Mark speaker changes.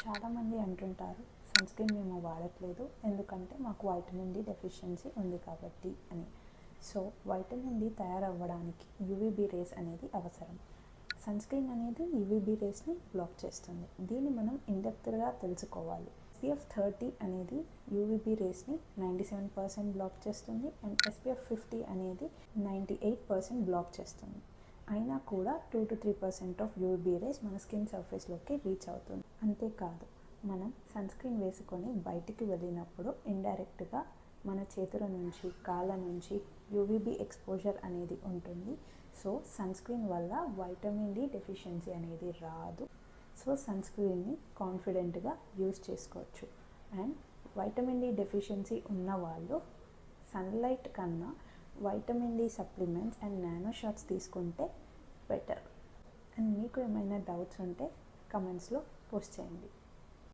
Speaker 1: చాలామంది అంటుంటారు sun screen మేము వాడట్లేదు ఎందుకంటే మాకు వైటమిన్ డి డెఫిషియన్సీ ఉంది కాబట్టి అని. సో వైటమిన్ డి తయారవ్వడానికి యూవీబీ రేస్ అనేది అవసరం. సన్ స్క్రీన్ అనేది యూవీబీ రేస్ని బ్లాక్ చేస్తుంది. దీన్ని మనం ఇన్డెప్త్గా తెలుసుకోవాలి. SPF 30 అనేది యూవీబీ రేస్ని 97% బ్లాక్ చేస్తుంది అండ్ SPF 50 అనేది 98% బ్లాక్ చేస్తుంది. అయినా కూడా 2-3% ఆఫ్ యూవీబీ రేస్ మన స్కిన్ సర్ఫేస్లోకి రీచ్ అవుతుంది. అంతేకాదు, మనం సన్ స్క్రీన్ వేసుకొని బయటికి వెళ్ళినప్పుడు ఇండైరెక్ట్గా మన చేతుల నుంచి కాళ్ళ నుంచి యూవీబీ ఎక్స్పోజర్ అనేది ఉంటుంది. సో సన్ స్క్రీన్ వల్ల వైటమిన్ డి డెఫిషియన్సీ అనేది రాదు. సో సన్ స్క్రీన్ని కాన్ఫిడెంట్గా యూజ్ చేసుకోవచ్చు. అండ్ వైటమిన్ డి డెఫిషియన్సీ ఉన్న వాళ్ళు సన్లైట్ కన్నా vitamin D supplements and nano shots తీసుకుంటే బెటర్. అండ్ మీకు ఏమైనా డౌట్స్ ఉంటే కమెంట్స్లో పోస్ట్ చేయండి.